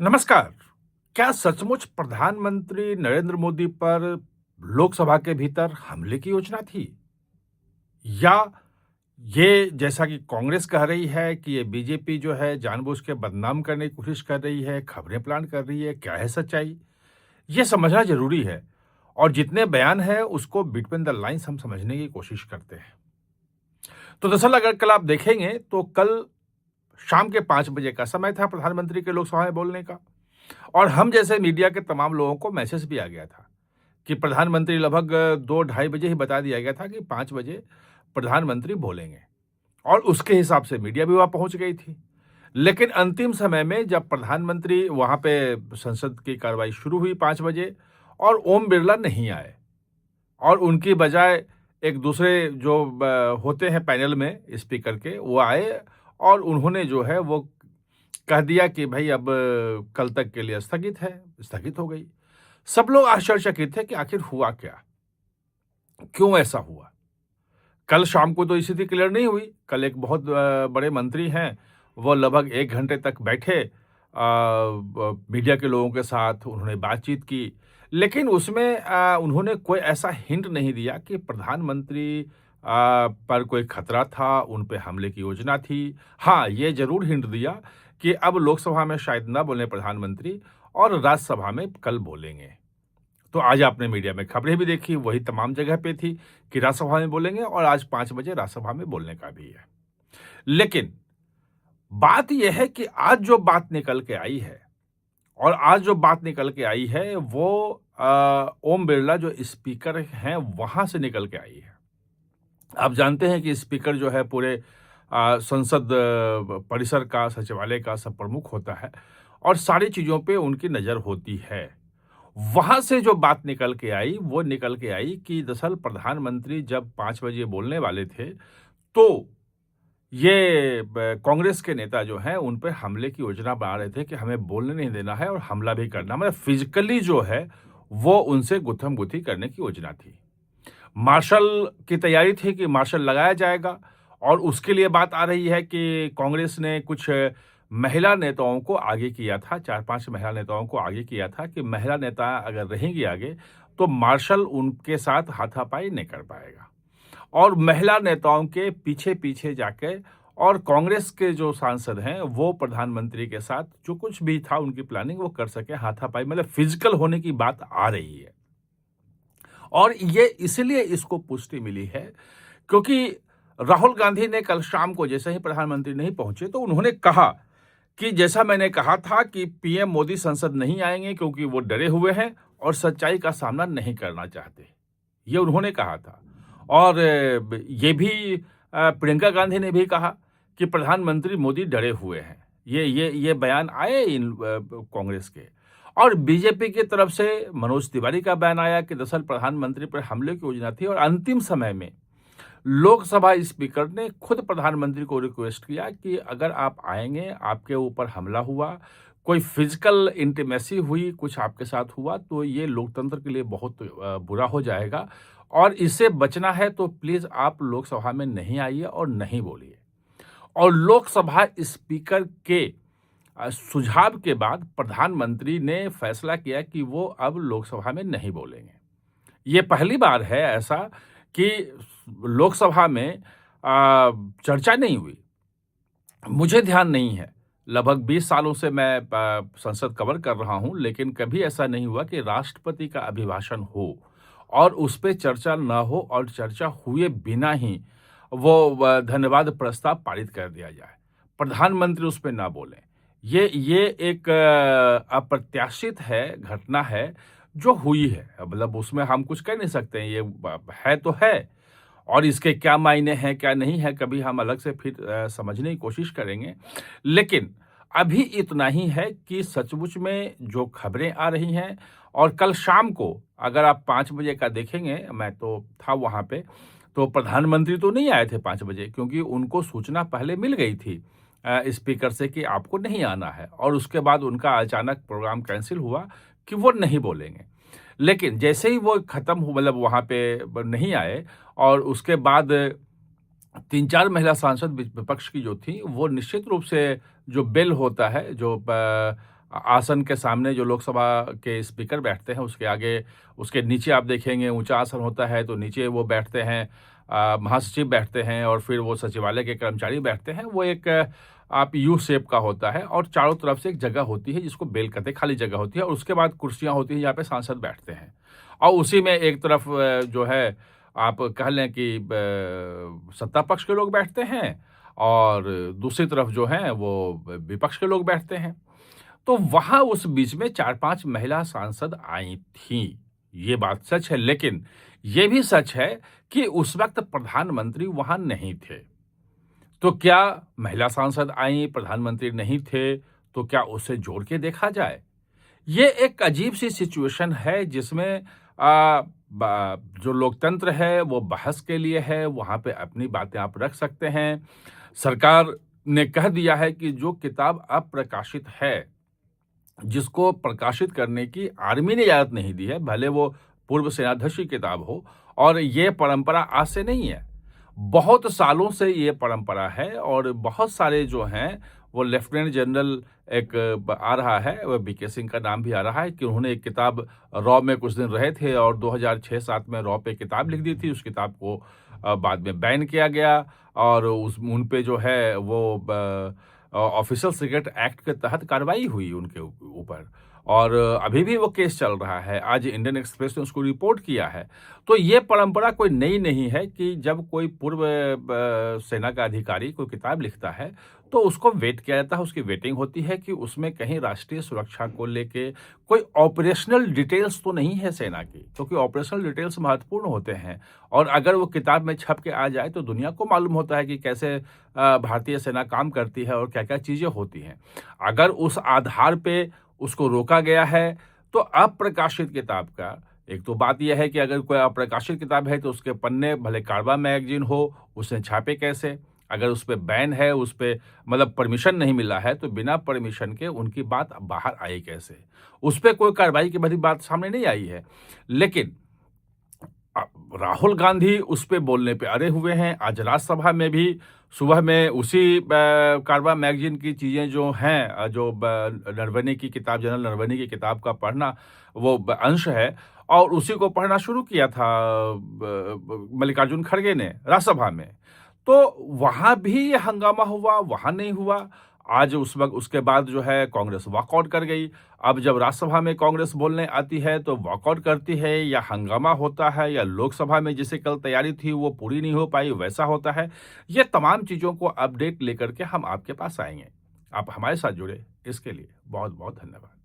नमस्कार। क्या सचमुच प्रधानमंत्री नरेंद्र मोदी पर लोकसभा के भीतर हमले की योजना थी? या ये जैसा कि कांग्रेस कह रही है कि ये बीजेपी जो है जानबूझ के बदनाम करने की कोशिश कर रही है, खबरें प्लान कर रही है, क्या है सच्चाई? ये समझना ज़रूरी है और जितने बयान हैं उसको बिटवीन द लाइन्स हम समझने की कोशिश करते हैं। तो दरअसल अगर कल आप देखेंगे तो कल शाम के 5 बजे का समय था प्रधानमंत्री के लोकसभा में बोलने का। और हम जैसे मीडिया के तमाम लोगों को मैसेज भी आ गया था कि प्रधानमंत्री लगभग 2 ढाई बजे ही बता दिया गया था कि 5 बजे प्रधानमंत्री बोलेंगे और उसके हिसाब से मीडिया भी वहाँ पहुँच गई थी। लेकिन अंतिम समय में जब प्रधानमंत्री वहाँ पे संसद की कार्रवाई शुरू हुई 5 बजे और ओम बिरला नहीं आए और उनकी बजाय एक दूसरे जो होते हैं पैनल में स्पीकर के, वो आए और उन्होंने जो है वो कह दिया कि भई अब कल तक के लिए स्थगित हो गई। सब लोग आश्चर्यचकित थे कि आखिर हुआ क्या? क्यों ऐसा हुआ? कल शाम को तो स्थिति क्लियर नहीं हुई। कल एक बहुत बड़े मंत्री हैं, वो लगभग 1 घंटे तक बैठे मीडिया के लोगों के साथ उन्होंने बातचीत की। लेकिन उसमें उन्होंने कोई ऐसा हिंट नहीं दिया कि प्रधानमंत्री पर कोई खतरा था, उन पे हमले की योजना थी। हाँ, ये ज़रूर हिंट दिया कि अब लोकसभा में शायद ना बोलें प्रधानमंत्री और राज्यसभा में कल बोलेंगे। तो आज आपने मीडिया में खबरें भी देखी, वही तमाम जगह पे थी कि राज्यसभा में बोलेंगे और आज 5 बजे राज्यसभा में बोलने का भी है। लेकिन बात ये है कि आज जो बात निकल के आई है और आज जो बात निकल के आई है वो ओम बिरला जो स्पीकर हैं वहाँ से निकल के आई है। आप जानते हैं कि स्पीकर जो है पूरे संसद परिसर का, सचिवालय का सब प्रमुख होता है और सारी चीज़ों पे उनकी नज़र होती है। वहाँ से जो बात निकल के आई, वो निकल के आई कि दरअसल प्रधानमंत्री जब 5 बजे बोलने वाले थे, तो ये कांग्रेस के नेता जो हैं, उन पे हमले की योजना बना रहे थे कि हमें बोलने नहीं देना है और हमला भी करना, मतलब फिज़िकली जो है, वो उनसे गुत्थम-गुत्थी करने की योजना थी। मार्शल की तैयारी थी कि मार्शल लगाया जाएगा और उसके लिए बात आ रही है कि कांग्रेस ने कुछ महिला नेताओं को आगे किया था, 4-5 महिला नेताओं को आगे किया था कि महिला नेता अगर रहेंगी आगे, तो मार्शल उनके साथ हाथापाई नहीं कर पाएगा। और महिला नेताओं के पीछे-पीछे जाके और कांग्रेस के जो सांसद हैं, वो प्रधानमंत्री के साथ जो कुछ भी था उनकी प्लानिंग वो कर सकें, हाथापाई मतलब फिज़िकल होने की बात आ रही है। और ये इसलिए इसको पुष्टि मिली है क्योंकि राहुल गांधी ने कल शाम को जैसे ही प्रधानमंत्री नहीं पहुंचे तो उन्होंने कहा कि जैसा मैंने कहा था कि पीएम मोदी संसद नहीं आएंगे क्योंकि वो डरे हुए हैं और सच्चाई का सामना नहीं करना चाहते। ये उन्होंने कहा था और ये भी प्रियंका गांधी ने भी कहा कि प्रधानमंत्री मोदी डरे हुए हैं। ये बयान आए इन कांग्रेस के और बीजेपी की तरफ से मनोज तिवारी का बयान आया कि दरअसल प्रधानमंत्री पर हमले की योजना थी और अंतिम समय में लोकसभा स्पीकर ने खुद प्रधानमंत्री को रिक्वेस्ट किया कि अगर आप आएंगे, आपके ऊपर हमला हुआ, कोई फिजिकल इंटीमेसी हुई, कुछ आपके साथ हुआ, तो ये लोकतंत्र के लिए बहुत बुरा हो जाएगा और इससे बचना है तो प्लीज़ आप लोकसभा में नहीं आइए और नहीं बोलिए। और लोकसभा स्पीकर के सुझाव के बाद प्रधानमंत्री ने फैसला किया कि वो अब लोकसभा में नहीं बोलेंगे। ये पहली बार है ऐसा कि लोकसभा में चर्चा नहीं हुई। मुझे ध्यान नहीं है, लगभग 20 सालों से मैं संसद कवर कर रहा हूँ, लेकिन कभी ऐसा नहीं हुआ कि राष्ट्रपति का अभिभाषण हो और उस पे चर्चा ना हो और चर्चा हुए बिना ही वो धन्यवाद प्रस्ताव पारित कर दिया जाए। प्रधानमंत्री उस पे ना बोलें। ये एक अप्रत्याशित है, घटना है, जो हुई है। मतलब उसमें हम कुछ कह नहीं सकते हैं, ये है तो है और इसके क्या मायने हैं, क्या नहीं है, कभी हम अलग से फिर समझने की कोशिश करेंगे। लेकिन अभी इतना ही है कि सचमुच में जो खबरें आ रही हैं और कल शाम को अगर आप 5 बजे का देखेंगे, मैं तो था वहाँ पे, तो प्रधानमंत्री तो नहीं आए थे 5 बजे क्योंकि उनको सूचना पहले मिल गई थी स्पीकर से कि आपको नहीं आना है और उसके बाद उनका अचानक प्रोग्राम कैंसल हुआ कि वो नहीं बोलेंगे। लेकिन जैसे ही वो खत्म हो मतलब वहाँ पे नहीं आए और उसके बाद 3-4 महिला सांसद विपक्ष की जो थी, वो निश्चित रूप से जो बेल होता है, जो आसन के सामने जो लोकसभा के स्पीकर बैठते हैं, उसके आगे उसके नीचे आप देखेंगे ऊँचा आसन होता है, तो नीचे वो बैठते हैं, महासचिव बैठते हैं और फिर वो सचिवालय के कर्मचारी बैठते हैं। वो एक आप यू शेप का होता है और चारों तरफ से एक जगह होती है जिसको बेल कहते हैं, खाली जगह होती है और उसके बाद कुर्सियाँ होती हैं जहाँ पे सांसद बैठते हैं। और उसी में एक तरफ जो है आप कह लें कि सत्ता पक्ष के लोग बैठते हैं और दूसरी तरफ जो हैं वो विपक्ष के लोग बैठते हैं। तो वहाँ उस बीच में 4-5 महिला सांसद आई थीं, ये बात सच है, लेकिन ये भी सच है कि उस वक़्त प्रधानमंत्री वहाँ नहीं थे। तो क्या महिला सांसद आईं, प्रधानमंत्री नहीं थे, तो क्या उसे जोड़ के देखा जाए? ये एक अजीब-सी सिचुएशन है जिसमें जो लोकतंत्र है वो बहस के लिए है, वहाँ पे अपनी बातें आप रख सकते हैं। सरकार ने कह दिया है कि जो किताब अप्रकाशित है, जिसको प्रकाशित करने की आर्मी ने इजाज़त नहीं दी है, भले वो पूर्व सेनाध्यक्ष की किताब हो और ये परंपरा आज से नहीं है। बहुत सालों से ये परंपरा है और बहुत सारे जो हैं, वो लेफ्टिनेंट जनरल एक आ रहा है, वो बीके सिंह का नाम भी आ रहा है कि उन्होंने एक किताब रॉ में कुछ दिन रहे थे और 2006-7 में रॉ पे किताब लिख दी थी। उस किताब को बाद में बैन किया गया और उन पे जो है वो ऑफिशियल सिगरेट एक्ट के तहत कार्रवाई हुई उनके ऊपर और अभी भी वो केस चल रहा है। आज इंडियन एक्सप्रेस ने उसको रिपोर्ट किया है। तो ये परंपरा कोई नई नहीं है कि जब कोई पूर्व सेना का अधिकारी कोई किताब लिखता है, तो उसको वेट किया जाता है, उसकी वेटिंग होती है कि उसमें कहीं राष्ट्रीय सुरक्षा को लेके कोई ऑपरेशनल डिटेल्स तो नहीं है सेना की, क्योंकि ऑपरेशनल डिटेल्स महत्वपूर्ण होते हैं और अगर वो किताब में छप के आ जाए, तो दुनिया को मालूम होता है कि कैसे भारतीय सेना काम करती है और क्या-क्या चीज़ें होती हैं। अगर उस आधार पे उसको रोका गया है, तो अप्रकाशित किताब का एक तो बात यह है कि अगर कोई अप्रकाशित किताब है, तो उसके पन्ने भले कारवां मैगज़ीन हो, उसने छापे कैसे? अगर उस पे बैन है, उस पे मतलब परमिशन नहीं मिला है, तो बिना परमिशन के उनकी बात बाहर आई कैसे? उस पे कोई कार्रवाई की भली बात सामने नहीं आई है। लेकिन अ, राहुल गांधी उस पे बोलने पे अड़े हुए हैं। आज राज्यसभा में भी सुबह में उसी कारवां मैगज़ीन की चीज़ें जो हैं जो नरवणे की किताब जनरल नरवणे की किताब का पढ़ना वो अंश है और उसी को पढ़ना शुरू किया था मल्लिकार्जुन खड़गे ने राज्यसभा में। तो वहाँ भी ये हंगामा हुआ, वहाँ नहीं हुआ। आज उस वक़्त उसके बाद जो है कांग्रेस वॉकआउट कर गई। अब जब राज्यसभा में कांग्रेस बोलने आती है तो वॉकआउट करती है या हंगामा होता है या लोकसभा में जिसे कल तैयारी थी वो पूरी नहीं हो पाई वैसा होता है। ये तमाम चीज़ों को अपडेट लेकर के हम आपके पास आएँगे। आप हमारे साथ जुड़े इसके लिए बहुत-बहुत धन्यवाद।